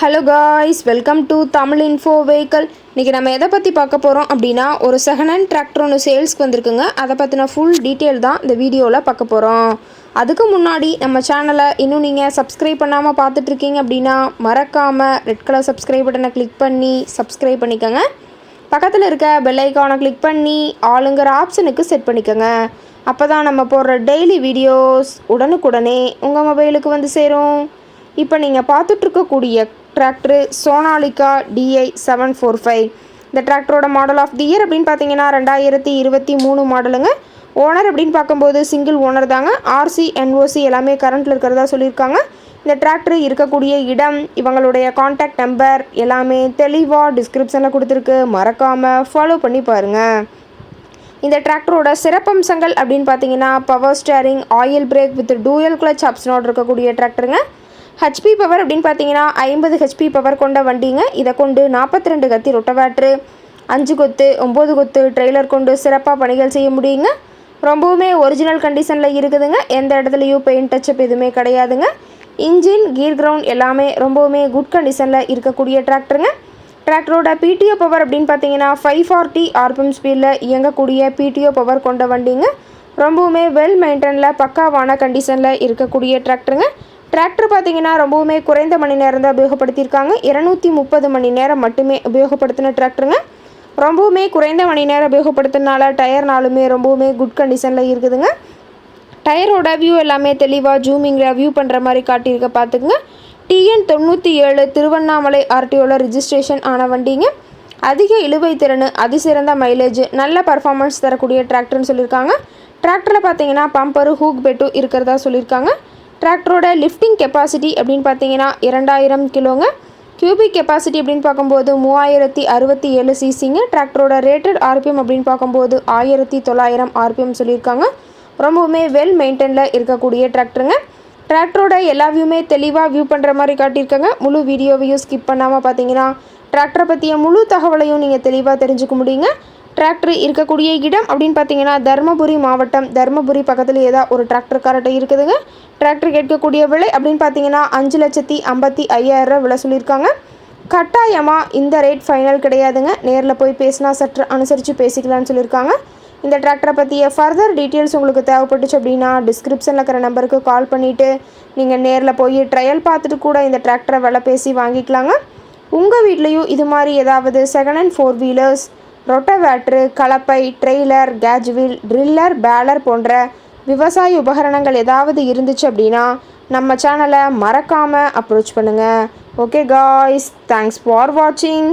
Hello guys, welcome to Tamil info vehicle. இன்றைக்கி நம்ம எதை பற்றி பார்க்க போகிறோம் அப்படின்னா, ஒரு செகண்ட் ஹேண்ட் டிராக்டர் ஒன்று சேல்ஸ்க்கு வந்திருக்குங்க. அதை பற்றின ஃபுல் டீட்டெயில் தான் இந்த வீடியோவில் பார்க்க போகிறோம். அதுக்கு முன்னாடி நம்ம சேனலை இன்னும் நீங்கள் சப்ஸ்கிரைப் பண்ணாமல் பார்த்துட்ருக்கீங்க அப்படின்னா மறக்காமல் ரெட் கலர் சப்ஸ்கிரைப் பட்டனை கிளிக் பண்ணி சப்ஸ்கிரைப் பண்ணிக்கோங்க. பக்கத்தில் இருக்க பெல் ஐக்கானை கிளிக் பண்ணி ஆளுங்கிற ஆப்ஷனுக்கு செட் பண்ணிக்கோங்க. அப்போ தான் நம்ம போடுற டெய்லி வீடியோஸ் உடனுக்குடனே உங்கள் மொபைலுக்கு வந்து சேரும். இப்போ நீங்கள் பார்த்துட்ருக்கக்கூடிய டிராக்டரு சோனாலிகா DI 745. இந்த டிராக்டரோட மாடல் ஆஃப் தி இயர் அப்படின்னு பார்த்தீங்கன்னா 2023 மாடலுங்க. ஓனர் அப்படின்னு பார்க்கும்போது சிங்கிள் ஓனர் தாங்க. RC NOC எல்லாமே கரண்ட்டில் இருக்கிறதா சொல்லியிருக்காங்க. இந்த டிராக்டர் இருக்கக்கூடிய இடம், இவங்களுடைய கான்டாக்ட் நம்பர் எல்லாமே தெளிவாக டிஸ்கிரிப்ஷனில் கொடுத்துருக்கு. மறக்காமல் ஃபாலோ பண்ணி பாருங்கள். இந்த டிராக்டரோட சிறப்பம்சங்கள் அப்படின்னு பார்த்தீங்கன்னா, power steering, oil brake with dual clutch ஆப்ஷனோடு இருக்கக்கூடிய டிராக்டருங்க. HP பவர் அப்படின்னு பார்த்தீங்கன்னா 50 HP பவர் கொண்ட வண்டிங்க. இதை கொண்டு 42 கத்தி ரொட்டவேட்ரு, 5 கொத்து 9 கொத்து ட்ரெய்லர் கொண்டு சிறப்பாக பணிகள் செய்ய முடியுங்க. ரொம்பவுமே ஒரிஜினல் கண்டிஷனில் இருக்குதுங்க. எந்த இடத்துலையும் பெயிண்ட் டச்சப் எதுவுமே கிடையாதுங்க. இன்ஜின், கீர் கிரவுண்ட் எல்லாமே ரொம்பவுமே குட் கண்டிஷனில் இருக்கக்கூடிய டிராக்டருங்க. டிராக்டரோட PTO பவர் அப்படின்னு பார்த்தீங்கன்னா 540 RPM ஸ்பீடில் இயங்கக்கூடிய PTO பவர் கொண்ட வண்டிங்க. ரொம்பவுமே வெல் மெயின்டெனில் பக்காவான கண்டிஷனில் இருக்கக்கூடிய டிராக்டருங்க. டிராக்டர் பார்த்தீங்கன்னா ரொம்பவுமே குறைந்த மணி நேரம் தான் உபயோகப்படுத்தியிருக்காங்க. 230 மணி நேரம் மட்டுமே உபயோகப்படுத்தின டிராக்டருங்க. ரொம்பவுமே குறைந்த மணி நேரம் உபயோகப்படுத்தினால டயர்னாலுமே ரொம்பவுமே குட் கண்டிஷனில் இருக்குதுங்க. டயரோட வியூ எல்லாமே தெளிவாக ஜூமிங்கில் வியூ பண்ணுற மாதிரி காட்டியிருக்க பார்த்துக்குங்க. TN 97 திருவண்ணாமலை RTOவில் ரிஜிஸ்ட்ரேஷன் ஆன வண்டிங்க. அதிக இழுவை திறன், அதிசிறந்த மைலேஜ், நல்ல பர்ஃபார்மன்ஸ் தரக்கூடிய டிராக்டர்னு சொல்லியிருக்காங்க. டிராக்டரில் பார்த்தீங்கன்னா பம்பரு, ஹூக் பெட்டும் இருக்கிறதா சொல்லியிருக்காங்க. டிராக்டரோட லிஃப்டிங் கெப்பாசிட்டி அப்படின்னு பார்த்தீங்கன்னா 2000 கிலோங்க. கியூபிக் கெப்பாசிட்டி அப்படின்னு பார்க்கும்போது 3067 சிசிங்க. டிராக்டரோட ரேட்டட் RPM அப்படின்னு பார்க்கும்போது 1900 RPM சொல்லியிருக்காங்க. ரொம்பவுமே வெல் மெயின்டெனில் இருக்கக்கூடிய டிராக்டருங்க. டிராக்டரோட எல்லா வியூமே தெளிவாக வியூ பண்ணுற மாதிரி காட்டியிருக்காங்க. முழு வீடியோவையும் ஸ்கிப் பண்ணாமல் பார்த்தீங்கன்னா டிராக்டரை பற்றிய முழு தகவலையும் நீங்கள் தெளிவாக தெரிஞ்சுக்க முடியுங்க. டிராக்டர் இருக்கக்கூடிய இடம் அப்படின்னு பார்த்தீங்கன்னா தருமபுரி மாவட்டம். தருமபுரி பக்கத்தில் ஏதாவது ஒரு டிராக்டர் கார்ட்டை இருக்குதுங்க. டிராக்டர் கேட்கக்கூடிய விலை அப்படின்னு பார்த்தீங்கன்னா 5,55,000 விலை சொல்லியிருக்காங்க. கட்டாயமாக இந்த ரேட் ஃபைனல் கிடையாதுங்க. நேரில் போய் பேசினா சற்று அனுசரித்து பேசிக்கலாம்னு சொல்லியிருக்காங்க. இந்த டிராக்டரை பற்றிய ஃபர்தர் டீட்டெயில்ஸ் உங்களுக்கு தேவைப்பட்டுச்சு அப்படின்னா டிஸ்கிரிப்ஷனில் இருக்கிற நம்பருக்கு கால் பண்ணிவிட்டு நீங்கள் நேரில் போய் ட்ரையல் பார்த்துட்டு கூட இந்த டிராக்டரை விலை பேசி வாங்கிக்கலாங்க. உங்கள் வீட்லேயும் இது மாதிரி ஏதாவது செகண்ட் ஹேண்ட் 4 வீலர்ஸ், ரொட்டவேட்ரு, கலப்பை, trailer, cage wheel, tiller, baler போன்ற விவசாய உபகரணங்கள் ஏதாவது இருந்துச்சு அப்படின்னா நம்ம சேனலை மறக்காமல் அப்ரோச் பண்ணுங்கள். ஓகே காய்ஸ், தேங்க்ஸ் ஃபார் வாட்சிங்.